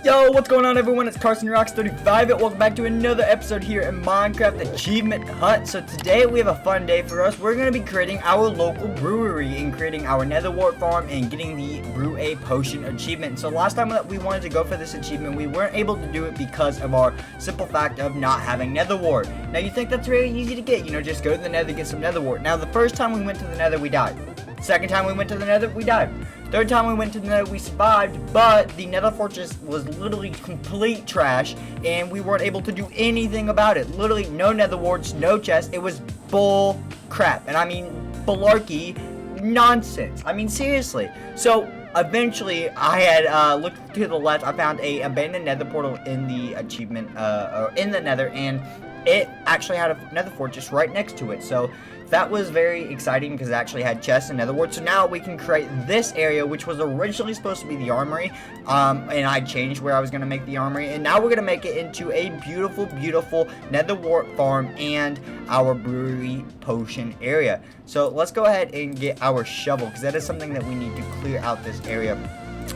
Yo, what's going on everyone? It's Carson Rocks 35 and welcome back to another episode here in Minecraft Achievement Hut. So today we have a fun day for us. We're going to be creating our local brewery and creating our nether wart farm and getting the brew a potion achievement. So last time that we wanted to go for this achievement, we weren't able to do it because of our simple fact of not having nether wart. Now you think that's very easy to get, you know, just go to the nether, get some nether wart. Now the first time we went to the nether, we died. Second time we went to the nether, we died. Third time we went to the nether, we survived, but the nether fortress was literally complete trash, and we weren't able to do anything about it. Literally, no nether warts, no chests. It was bull crap, and I mean, balarkey nonsense. I mean, seriously. So, eventually, I had looked to the left. I found a abandoned nether portal in the achievement, or in the nether, and it actually had a nether fortress right next to it. So that was very exciting because it actually had chests and nether warts. So now we can create this area, which was originally supposed to be the armory, and I changed where I was going to make the armory, and now we're going to make it into a beautiful, beautiful nether wart farm and our brewery potion area. So let's go ahead and get our shovel, because that is something that we need to clear out this area.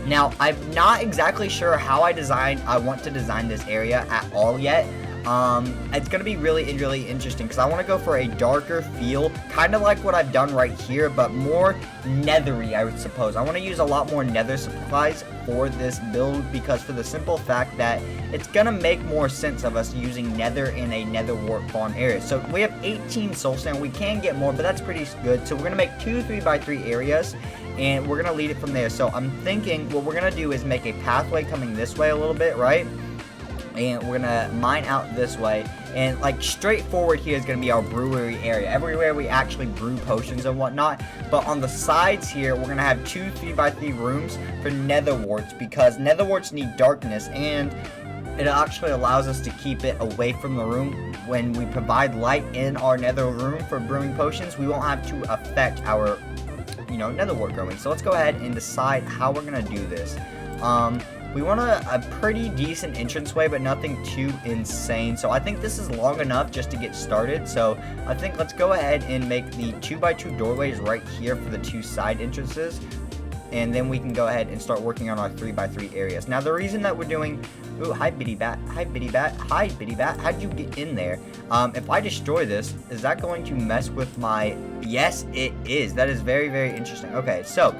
Now, I'm not exactly sure how I want to design this area at all yet. It's gonna be really interesting because I want to go for a darker feel, kind of like what I've done right here, but more nethery, I would suppose. I want to use a lot more nether supplies for this build, because for the simple fact that it's gonna make more sense of us using nether in a nether wart farm area. So we have 18 soul sand. We can get more, but that's pretty good. So we're gonna make two 3x3 areas, and we're gonna lead it from there. So I'm thinking what we're gonna do is make a pathway coming this way a little bit, right? And we're gonna mine out this way, and like straight forward here is gonna be our brewery area, everywhere we actually brew potions and whatnot. But on the sides here, we're gonna have two 3x3 rooms for nether warts, because nether warts need darkness, and it actually allows us to keep it away from the room. When we provide light in our nether room for brewing potions, we won't have to affect our, you know, nether wart growing. So let's go ahead and decide how we're gonna do this. We want a pretty decent entranceway, but nothing too insane. So I think this is long enough just to get started. So I think let's go ahead and make the 2x2 doorways right here for the two side entrances. And then we can go ahead and start working on our 3x3 areas. Now the reason that we're doing... Ooh, hi Bitty Bat, hi Bitty Bat, hi Bitty Bat, how'd you get in there? If I destroy this, is that going to mess with my... Yes, it is. That is very interesting. Okay, so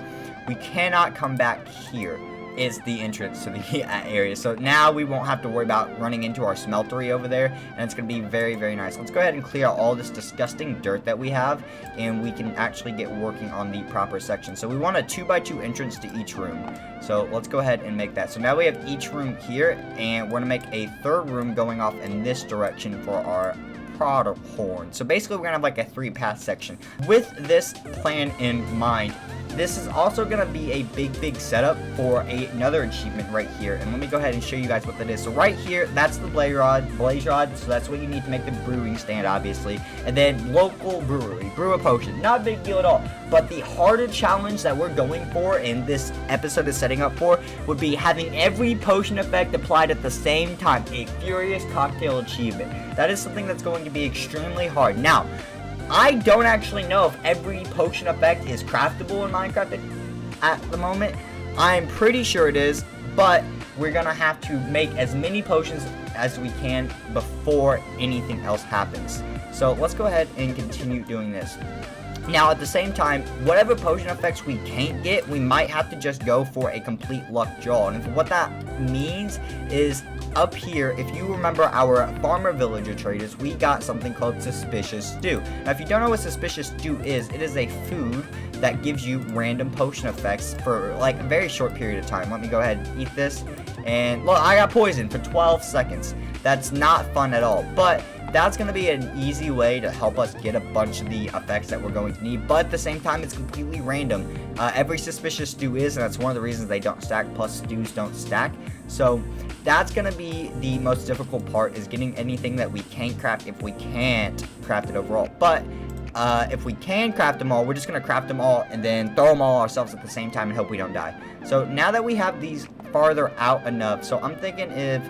we cannot come back here. Is the entrance to the area. So now we won't have to worry about running into our smeltery over there, and it's going to be very nice. Let's go ahead and clear out all this disgusting dirt that we have, and we can actually get working on the proper section. So we want a 2x2 entrance to each room. So let's go ahead and make that. So now we have each room here, and we're going to make a third room going off in this direction for our product horn. So basically we're going to have like a 3-path section. With this plan in mind, this is also going to be a big setup for another achievement right here. And let me go ahead and show you guys what that is. So right here, that's the blaze rod. So that's what you need to make the brewing stand, obviously. And then local brewery, brew a potion. Not a big deal at all. But the harder challenge that we're going for, and this episode is setting up for, would be having every potion effect applied at the same time. A furious cocktail achievement. That is something that's going to be extremely hard. Now, I don't actually know if every potion effect is craftable in Minecraft at the moment. I'm pretty sure it is, but we're gonna have to make as many potions as we can before anything else happens. So let's go ahead and continue doing this. Now, at the same time, whatever potion effects we can't get, we might have to just go for a complete luck draw. And what that means is, up here, if you remember our farmer villager traders, we got something called suspicious stew. Now, if you don't know what suspicious stew is, it is a food that gives you random potion effects for like a very short period of time. Let me go ahead and eat this. And look, I got poisoned for 12 seconds. That's not fun at all, but that's going to be an easy way to help us get a bunch of the effects that we're going to need, but at the same time, it's completely random. Every suspicious stew is, and that's one of the reasons they don't stack, plus stews don't stack. So that's going to be the most difficult part, is getting anything that we can't craft if we can't craft it overall. But if we can craft them all, we're just going to craft them all and then throw them all ourselves at the same time and hope we don't die. So now that we have these farther out enough, so I'm thinking if...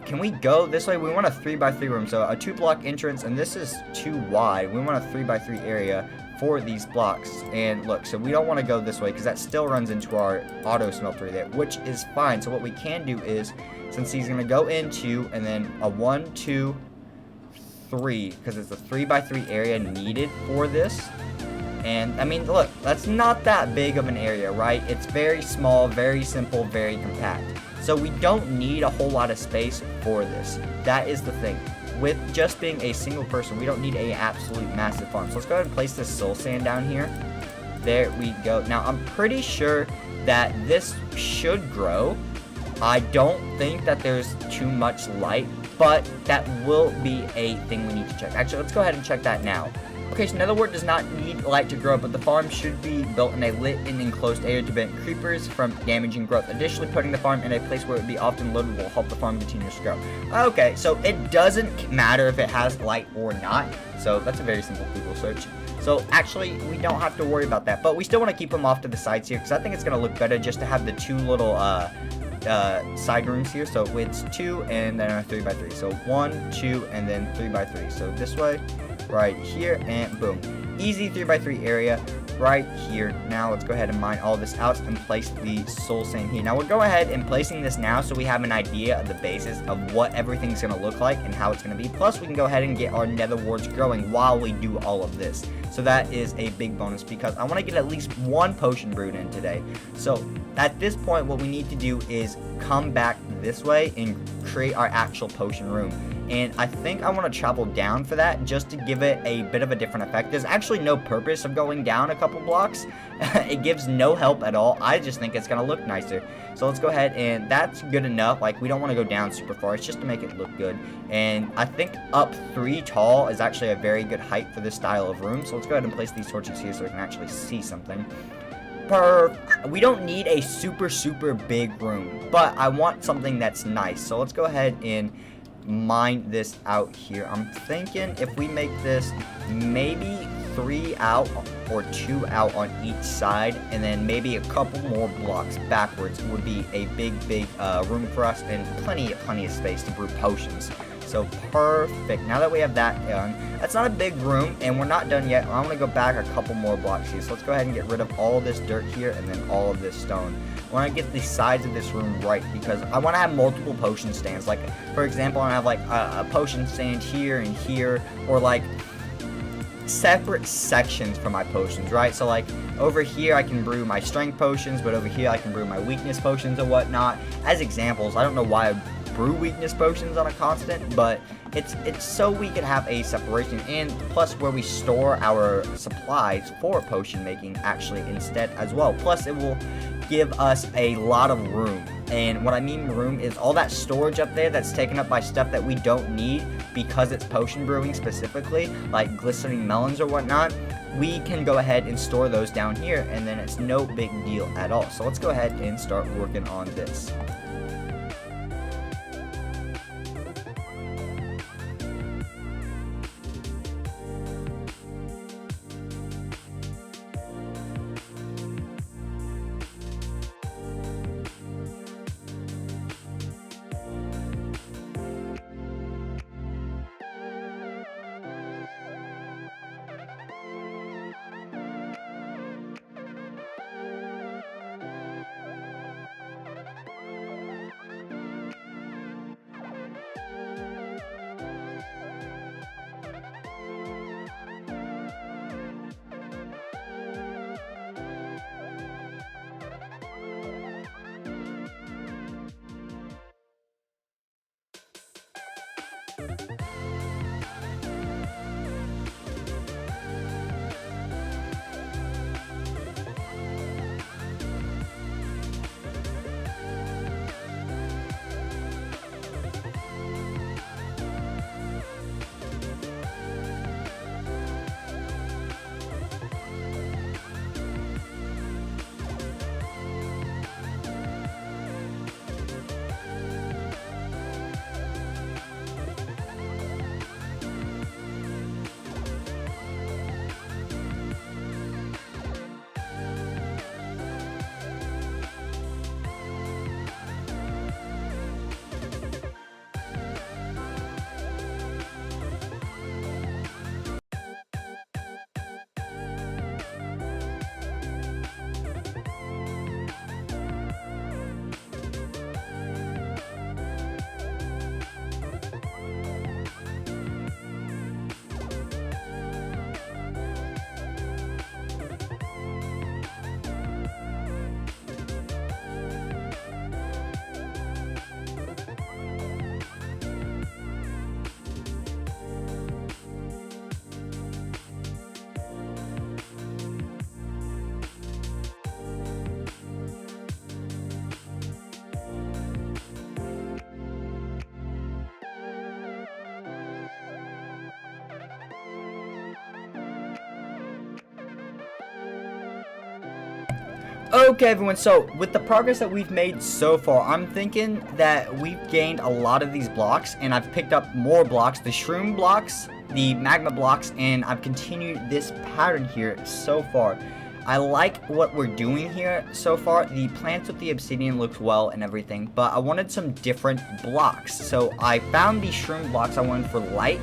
Can we go this way? We want a 3x3 room, so a 2-block entrance, and this is too wide. We want a 3x3 area for these blocks. And look, so we don't want to go this way because that still runs into our auto smelter there, which is fine. So what we can do is, since he's going to go into and then a 1, 2, 3, because it's a 3x3 area needed for this. And I mean, look, that's not that big of an area, right? It's very small, very simple, very compact. So we don't need a whole lot of space for this. That is the thing. With just being a single person, we don't need a absolute massive farm. So let's go ahead and place this soul sand down here. There we go. Now, I'm pretty sure that this should grow. I don't think that there's too much light, but that will be a thing we need to check. Actually, let's go ahead and check that now. Okay, so Netherwort does not need light to grow, but the farm should be built in a lit and enclosed area to prevent creepers from damaging growth. Additionally, putting the farm in a place where it would be often loaded will help the farm continue to grow. Okay, so it doesn't matter if it has light or not. So that's a very simple Google search. So actually, we don't have to worry about that, but we still want to keep them off to the sides here because I think it's going to look better just to have the two little side rooms here. So it's 2 and then a 3x3. So 1, 2, and then 3x3. So this way, right here, and boom. Easy 3x3 area right here. Now let's go ahead and mine all this out and place the soul sand here. Now we'll go ahead and placing this now so we have an idea of the basis of what everything's going to look like and how it's going to be. Plus we can go ahead and get our nether warts growing while we do all of this. So that is a big bonus because I want to get at least one potion brewed in today. So at this point, what we need to do is come back this way and create our actual potion room. And I think I want to travel down for that just to give it a bit of a different effect. There's actually no purpose of going down a couple blocks. It gives no help at all. I just think it's going to look nicer. So let's go ahead, and that's good enough. Like, we don't want to go down super far. It's just to make it look good. And I think up 3 tall is actually a very good height for this style of room. So let's go ahead and place these torches here so we can actually see something. We don't need a super big room, but I want something that's nice. So let's go ahead and mine this out here. I'm thinking if we make this maybe 3 out or 2 out on each side, and then maybe a couple more blocks backwards would be a big room for us, and plenty of space to brew potions. So perfect. Now that we have that done, that's not a big room, and we're not done yet. I'm going to go back a couple more blocks here. So let's go ahead and get rid of all this dirt here and then all of this stone. I want to get the sides of this room right because I want to have multiple potion stands. Like, for example, I have like a potion stand here and here, or like separate sections for my potions, right? So like over here I can brew my strength potions, but over here I can brew my weakness potions and whatnot. As examples, I don't know why I brew weakness potions on a constant, but it's so we can have a separation, and plus where we store our supplies for potion making actually instead as well. Plus it will give us a lot of room, and what I mean room is all that storage up there that's taken up by stuff that we don't need because it's potion brewing specifically, like glistening melons or whatnot. We can go ahead and store those down here, and then it's no big deal at all. So let's go ahead and start working on this. Okay, everyone, so with the progress that we've made so far, I'm thinking that we've gained a lot of these blocks, and I've picked up more blocks, the shroom blocks, the magma blocks, and I've continued this pattern here so far. I like what we're doing here so far. The plants with the obsidian looks well and everything, but I wanted some different blocks. So I found these shroom blocks I wanted for light.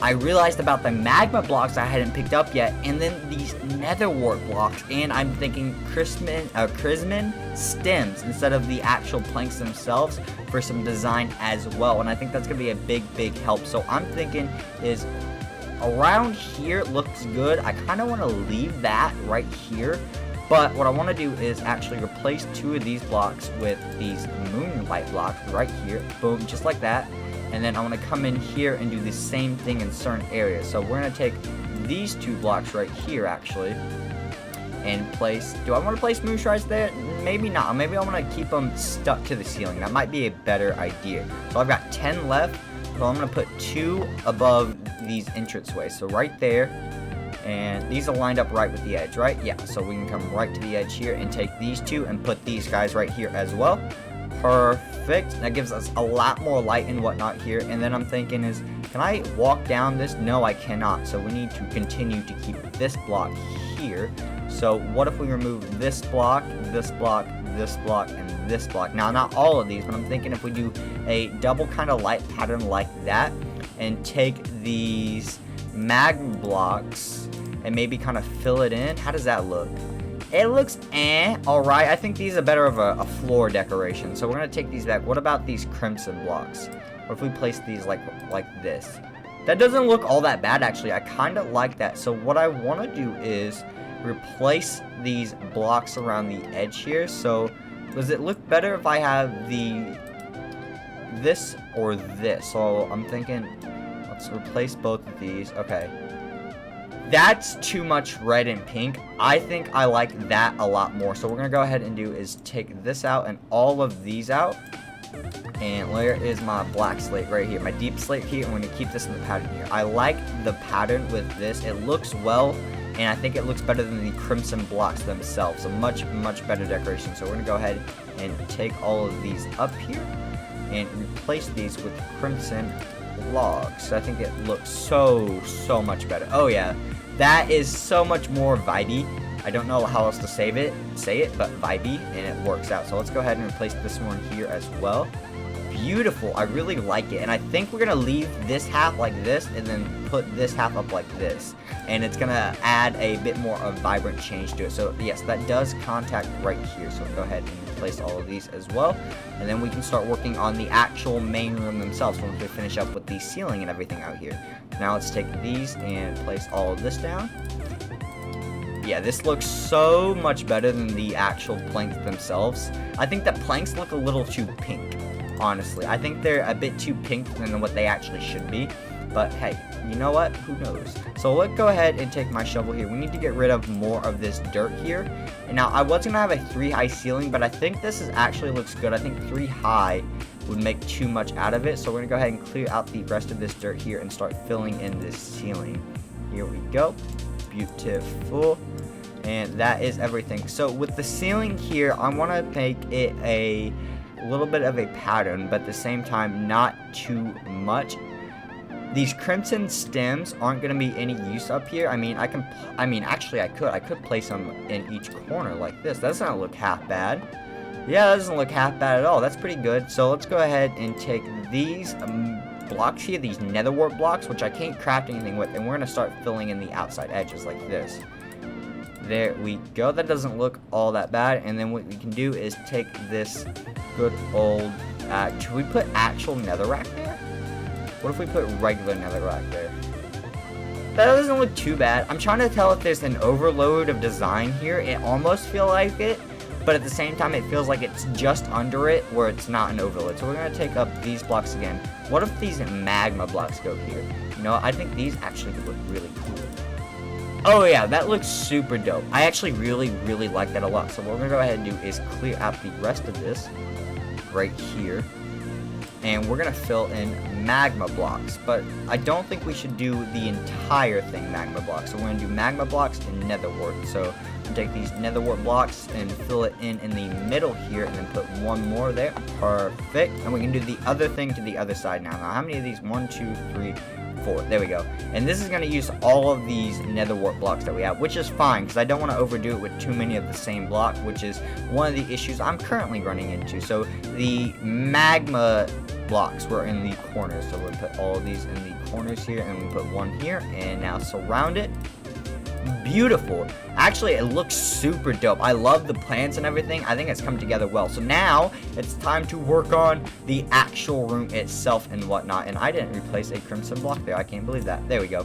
I realized about the magma blocks I hadn't picked up yet, and then these nether wart blocks, and I'm thinking Chrisman stems instead of the actual planks themselves for some design as well, and I think that's going to be a big help. So I'm thinking is around here looks good. I kind of want to leave that right here, but what I want to do is actually replace 2 of these blocks with these moonlight blocks right here. Boom, just like that. And then I want to come in here and do the same thing in certain areas. So we're going to take these 2 blocks right here, actually, and place... Do I want to place moon shards there? Maybe not. Maybe I want to keep them stuck to the ceiling. That might be a better idea. So I've got 10 left. So I'm going to put 2 above these entranceways. So right there. And these are lined up right with the edge, right? Yeah, so we can come right to the edge here and take these 2 and put these guys right here as well. Perfect. That gives us a lot more light and whatnot here. And then I'm thinking is, can I walk down this? No, I cannot. So we need to continue to keep this block here. So what if we remove this block, this block, this block, and this block? Now, not all of these, but I'm thinking if we do a double kind of light pattern like that and take these magma blocks and maybe kind of fill it in. How does that look? It looks alright. I think these are better of a floor decoration. So we're going to take these back. What about these crimson blocks? What if we place these like this? That doesn't look all that bad, actually. I kind of like that. So what I want to do is replace these blocks around the edge here. So does it look better if I have this or this? So I'm thinking, let's replace both of these. Okay. That's too much red and pink. I think I like that a lot more. So what we're going to go ahead and do is take this out and all of these out. And where is my black slate right here? My deep slate here. I'm going to keep this in the pattern here. I like the pattern with this. It looks well. And I think it looks better than the crimson blocks themselves. A much better decoration. So we're going to go ahead and take all of these up here. And replace these with crimson blocks. I think it looks so much better. Oh yeah. That is so much more vibey. I don't know how else to say it, but vibey, and it works out. So let's go ahead and replace this one here as well. Beautiful. I really like it. And I think we're going to leave this half like this and then put this half up like this. And it's going to add a bit more of vibrant change to it. So yes, that does contact right here. So go ahead and replace all of these as well. And then we can start working on the actual main room themselves once we finish up with the ceiling and everything out here. Now let's take these and place all of this down. Yeah, this looks so much better than the actual planks themselves. I think that planks look a little too pink, honestly. I think they're a bit too pink than what they actually should be. But hey, you know what? Who knows? So let's go ahead and take my shovel here. We need to get rid of more of this dirt here. And now I was going to have a 3 high ceiling, but I think this actually looks good. I think 3 high would make too much out of it. So we're going to go ahead and clear out the rest of this dirt here and start filling in this ceiling. Here we go. Beautiful. And that is everything. So with the ceiling here, I want to make it a little bit of a pattern, but at the same time not too much. These crimson stems aren't going to be any use up here. Actually I could place them in each corner like this. That doesn't look half bad. Yeah, that doesn't look half bad at all. That's pretty good. So let's go ahead and take these blocks here, these nether wart blocks, which I can't craft anything with, and we're going to start filling in the outside edges like this. There we go. That doesn't look all that bad. And then what we can do is take this good old, should we put actual netherrack there? What if we put regular netherrack there? That doesn't look too bad. I'm trying to tell if there's an overload of design here. It almost feels like it, but at the same time it feels like it's just under it where it's not an overload. So we're going to take up these blocks again. What if these magma blocks go here? You know, I think these actually could look really cool. Oh yeah, that looks super dope. I actually really like that a lot. So what we're going to go ahead and do is clear out the rest of this right here. And we're going to fill in magma blocks. But I don't think we should do the entire thing magma blocks. So we're going to do magma blocks and nether wart. So to take these nether wart blocks and fill it in the middle here, and then put one more there. Perfect. And we can do the other thing to the other side now. Now, how many of these? 1, 2, 3, 4. There we go. And this is going to use all of these nether wart blocks that we have, which is fine, because I don't want to overdo it with too many of the same block, which is one of the issues I'm currently running into. So the magma blocks were in the corners, so we'll put all of these in the corners here, and we put one here, and now surround it. Beautiful. Actually, it looks super dope. I love the plants and everything. I think it's come together well. So now it's time to work on the actual room itself and whatnot. And I didn't replace a crimson block there. I can't believe that. There we go.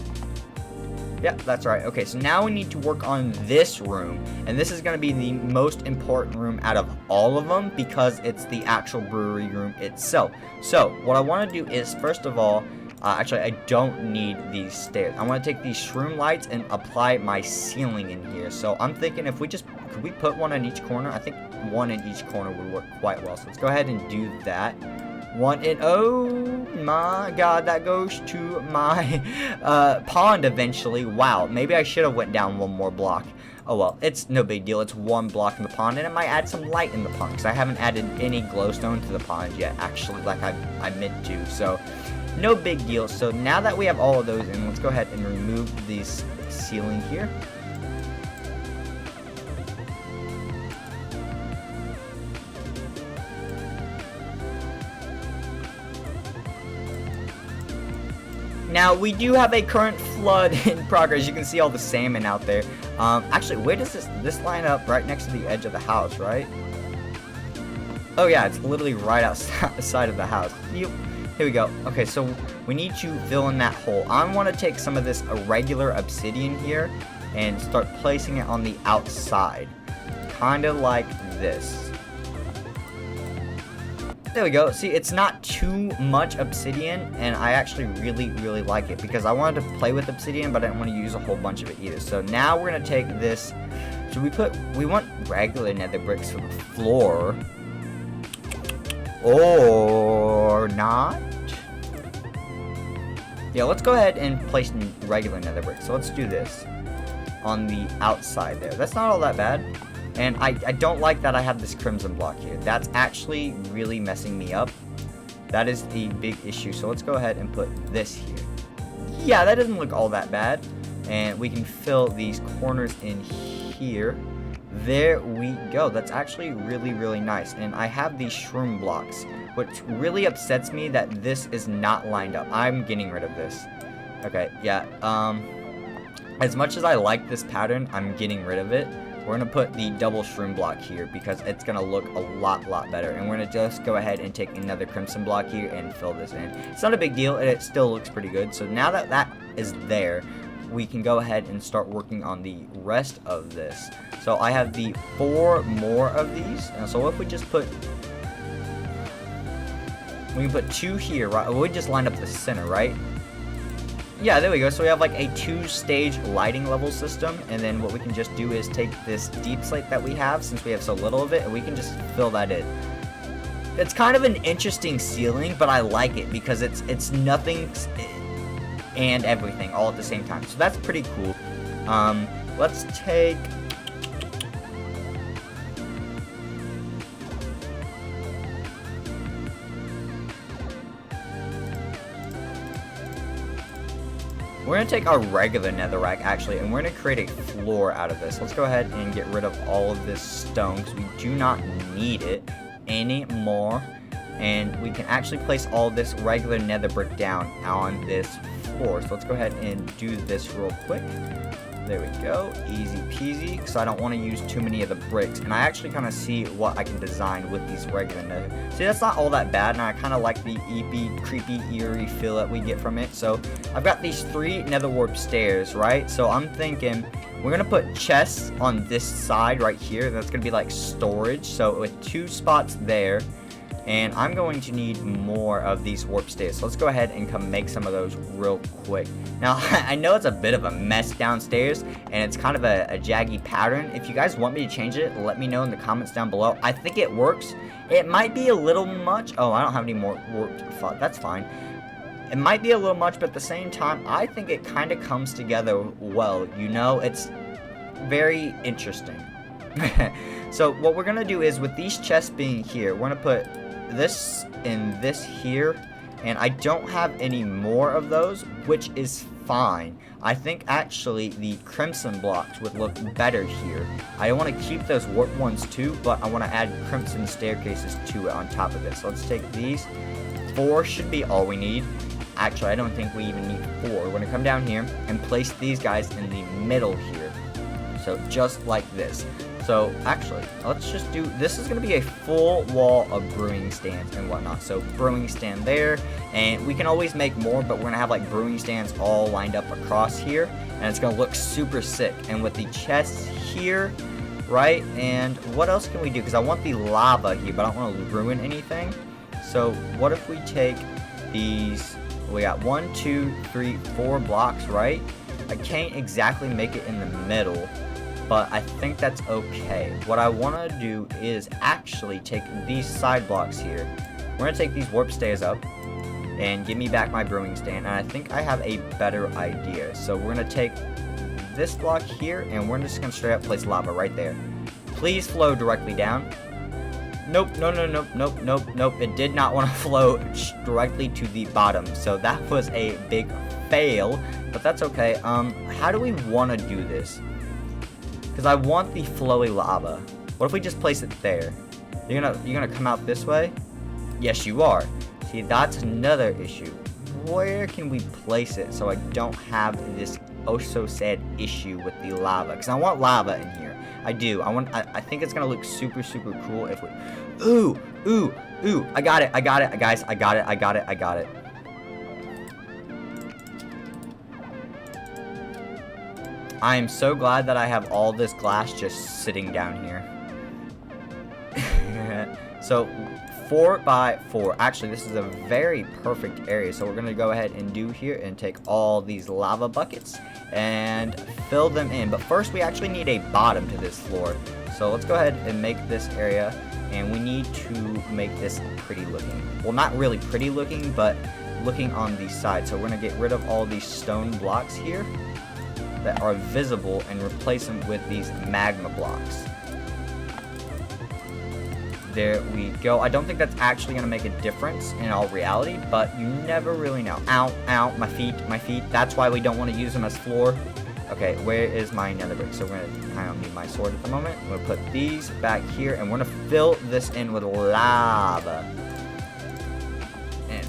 Yep, that's right. Okay, so now we need to work on this room, and this is going to be the most important room out of all of them, because it's the actual brewery room itself. So what I want to do is, first of all, actually, I don't need these stairs. I want to take these shroom lights and apply my ceiling in here. So I'm thinking, if we just, could we put one in each corner? I think one in each corner would work quite well. So let's go ahead and do that. One in, oh my god, that goes to my pond eventually. Wow, maybe I should have went down one more block. Oh well, it's no big deal. It's one block in the pond, and it might add some light in the pond, because I haven't added any glowstone to the pond yet, actually, like I meant to. So no big deal. So now that we have all of those in, let's go ahead and remove this ceiling here. Now, we do have a current flood in progress. You can see all the salmon out there. Actually, where does this line up? Right next to the edge of the house, right? Oh yeah, it's literally right outside of the house. Here we go. Okay, so we need to fill in that hole. I want to take some of this irregular obsidian here and start placing it on the outside. Kind of like this. There we go. See, it's not too much obsidian, and I actually really like it, because I wanted to play with obsidian, but I didn't want to use a whole bunch of it either. So now we're going to take this. So we want regular nether bricks for the floor. Or not. Yeah, let's go ahead and place regular nether bricks. So let's do this on the outside there. That's not all that bad. And I don't like that I have this crimson block here. That's actually really messing me up. That is the big issue. So let's go ahead and put this here. Yeah, that doesn't look all that bad. And we can fill these corners in here. There we go. That's actually really nice. And I have these shroom blocks, which really upsets me that this is not lined up. I'm getting rid of this. Okay, yeah. As much as I like this pattern, I'm getting rid of it. We're going to put the double shroom block here, because it's going to look a lot better. And we're going to just go ahead and take another crimson block here and fill this in. It's not a big deal, and it still looks pretty good. So now that that is there, we can go ahead and start working on the rest of this. So I have the 4 more of these. And so if we just put, we can put 2 here, right? We just lined up the center, right? Yeah, there we go. So we have like a 2-stage lighting level system, and then what we can just do is take this deep slate that we have, since we have so little of it, and we can just fill that in. It's kind of an interesting ceiling, but I like it because it's nothing and everything all at the same time. So that's pretty cool. Let's take, we're going to take our regular netherrack, actually, and we're going to create a floor out of this. Let's go ahead and get rid of all of this stone, because we do not need it anymore. And we can actually place all this regular nether brick down on this floor. So let's go ahead and do this real quick. There we go, easy peasy, because I don't want to use too many of the bricks. And I actually kind of see what I can design with these regular nether. See, that's not all that bad, and I kind of like the creepy, eerie feel that we get from it. So I've got these 3 nether warp stairs, right? So I'm thinking we're going to put chests on this side right here. That's going to be like storage. So with 2 spots there. And I'm going to need more of these warp stairs. So let's go ahead and come make some of those real quick. Now, I know it's a bit of a mess downstairs, and it's kind of a jaggy pattern. If you guys want me to change it, let me know in the comments down below. I think it works. It might be a little much. Oh, I don't have any more warped. That's fine. It might be a little much, but at the same time, I think it kind of comes together well. You know, very interesting. So what we're gonna do is, with these chests being here, we're gonna put this and this here, and I don't have any more of those, which is fine. I think actually the crimson blocks would look better here. I want to keep those warp ones too, but I want to add crimson staircases to it on top of it. So let's take these. 4 should be all we need. Actually, I don't think we even need 4. We're going to come down here and place these guys in the middle here. So just like this. So actually, let's just do, this is going to be a full wall of brewing stands and whatnot. So brewing stand there, and we can always make more, but we're going to have like brewing stands all lined up across here, and it's going to look super sick. And with the chests here, right, and what else can we do? Because I want the lava here, but I don't want to ruin anything. So what if we take these, we got 1, 2, 3, 4 blocks, right? I can't exactly make it in the middle, but I think that's okay. What I want to do is actually take these side blocks here. We're going to take these warp stairs up and give me back my brewing stand, and I think I have a better idea. So we're going to take this block here, and we're just going to straight up place lava right there. Please flow directly down. Nope, nope. It did not want to flow directly to the bottom, so that was a big fail, but that's okay. How do we want to do this? Because I want the flowy lava. What if we just place it there? You're gonna come out this way? Yes, you are. See, that's another issue. Where can we place it so I don't have this oh so sad issue with the lava? Because I want lava in here. I do. I think it's gonna look super cool if we. Ooh! I got it, guys. I got it. I am so glad that I have all this glass just sitting down here. So 4 by 4. Actually, this is a very perfect area. So we're going to go ahead and do here and take all these lava buckets and fill them in. But first, we actually need a bottom to this floor. So let's go ahead and make this area. And we need to make this pretty looking. Well, not really pretty looking, but looking on the side. So we're going to get rid of all these stone blocks here that are visible and replace them with these magma blocks. There we go. I don't think that's actually going to make a difference in all reality, but you never really know. Ow, my feet. That's why we don't want to use them as floor. Okay, where is my nether brick? So I don't need my sword at the moment. I'm going to put these back here, and we're going to fill this in with lava. And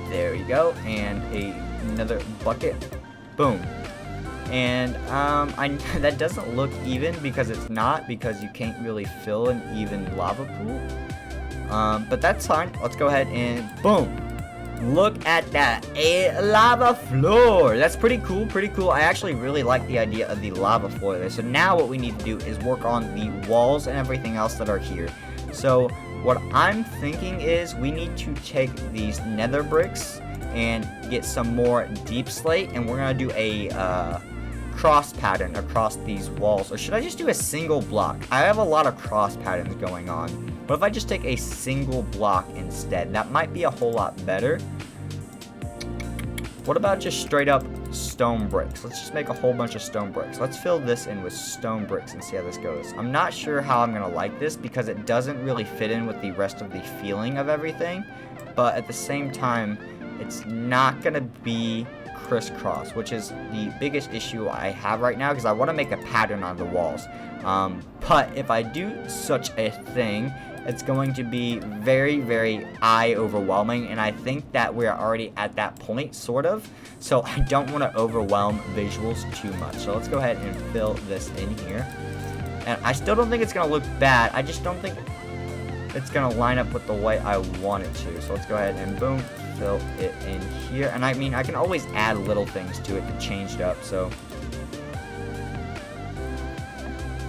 there we go. And another bucket. Boom. And that doesn't look even, because it's not, because you can't really fill an even lava pool. But that's fine. Let's go ahead and boom. Look at that, a lava floor. That's pretty cool. I actually really like the idea of the lava floor there. So now what we need to do is work on the walls and everything else that are here. So what I'm thinking is we need to take these nether bricks and get some more deep slate, and we're gonna do a cross pattern across these walls. Or should I just do a single block? I have a lot of cross patterns going on. What if I just take a single block instead? That might be a whole lot better. What about just straight up stone bricks? Let's just make a whole bunch of stone bricks. Let's fill this in with stone bricks and see how this goes. I'm not sure how I'm gonna like this, because it doesn't really fit in with the rest of the feeling of everything, but at the same time, it's not gonna be crisscross, which is the biggest issue I have right now, because I want to make a pattern on the walls. But if I do such a thing, it's going to be very eye overwhelming, and I think that we're already at that point, sort of. So I don't want to overwhelm visuals too much. So let's go ahead and fill this in here. And I still don't think it's going to look bad. I just don't think it's going to line up with the way I want it to. So let's go ahead and boom, fill it in here. And I mean, I can always add little things to it to change it up. So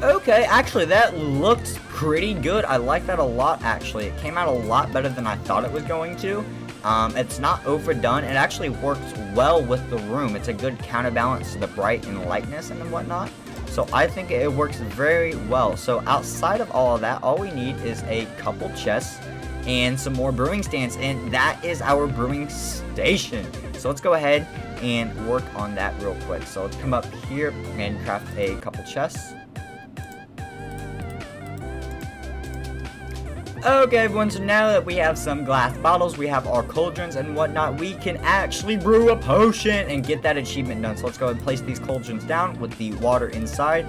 okay, actually that looks pretty good. I like that a lot, actually. It came out a lot better than I thought it was going to. It's not overdone. It actually works well with the room. It's a good counterbalance to the bright and lightness and whatnot. So I think it works very well. So outside of all of that, all we need is a couple chests and some more brewing stands, and that is our brewing station. So let's go ahead and work on that real quick. So let's come up here and craft a couple chests. Okay, everyone, so now that we have some glass bottles, we have our cauldrons and whatnot, we can actually brew a potion and get that achievement done. So let's go and place these cauldrons down with the water inside.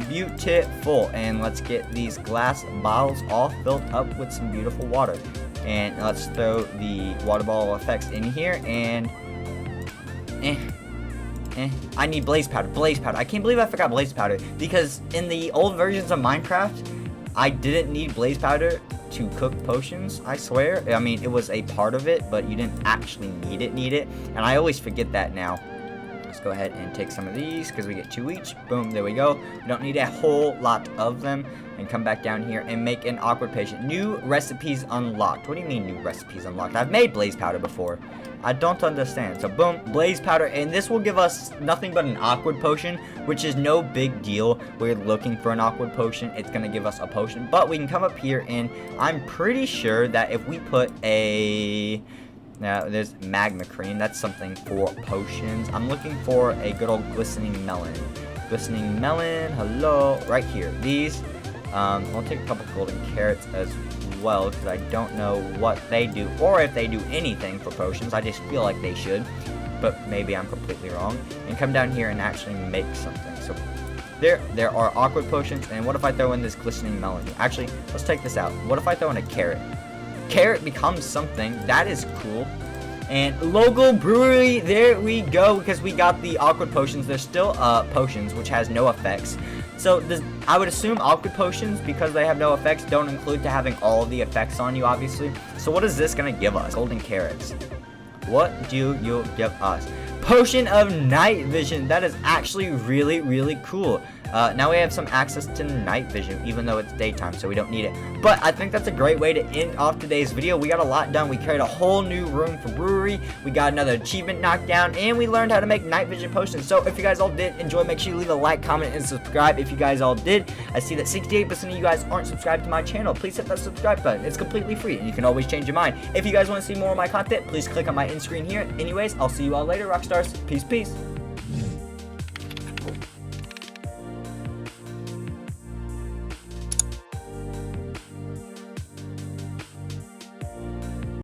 Beautiful. And let's get these glass bottles all filled up with some beautiful water. And let's throw the water bottle effects in here, and I need blaze powder. I can't believe I forgot blaze powder, because in the old versions of Minecraft, I didn't need blaze powder to cook potions, I swear. I mean, it was a part of it, but you didn't actually need it, and I always forget that now. Let's go ahead and take some of these, because we get 2 each. Boom, there we go. We don't need a whole lot of them. And come back down here and make an awkward potion. New recipes unlocked. What do you mean new recipes unlocked? I've made blaze powder before. I don't understand. So boom, blaze powder, and this will give us nothing but an awkward potion, which is no big deal. We're looking for an awkward potion. It's gonna give us a potion, but we can come up here, and I'm pretty sure that if we put a... Now, there's magma cream. That's something for potions. I'm looking for a good old glistening melon. Glistening melon, hello, right here. These, I'll take a couple golden carrots as well, because I don't know what they do, or if they do anything for potions. I just feel like they should, but maybe I'm completely wrong. And come down here and actually make something. So there are awkward potions, and what if I throw in this glistening melon? Actually, let's take this out. What if I throw in a carrot? Carrot becomes something. That is cool. And local brewery, there we go, because we got the awkward potions. There's still potions, which has no effects. So I would assume awkward potions, because they have no effects, don't include to having all the effects on you, obviously. So what is this going to give us? Golden carrots. What do you give us? Potion of night vision. That is actually really, really cool. Now we have some access to night vision, even though it's daytime, so we don't need it. But I think that's a great way to end off today's video. We got a lot done. We carried a whole new room for brewery. We got another achievement knocked down, and we learned how to make night vision potions. So if you guys all did enjoy, make sure you leave a like, comment, and subscribe if you guys all did. I see that 68% of you guys aren't subscribed to my channel. Please hit that subscribe button. It's completely free, and you can always change your mind. If you guys want to see more of my content, please click on my end screen here. Anyways, I'll see you all later, Rockstars. Peace, peace.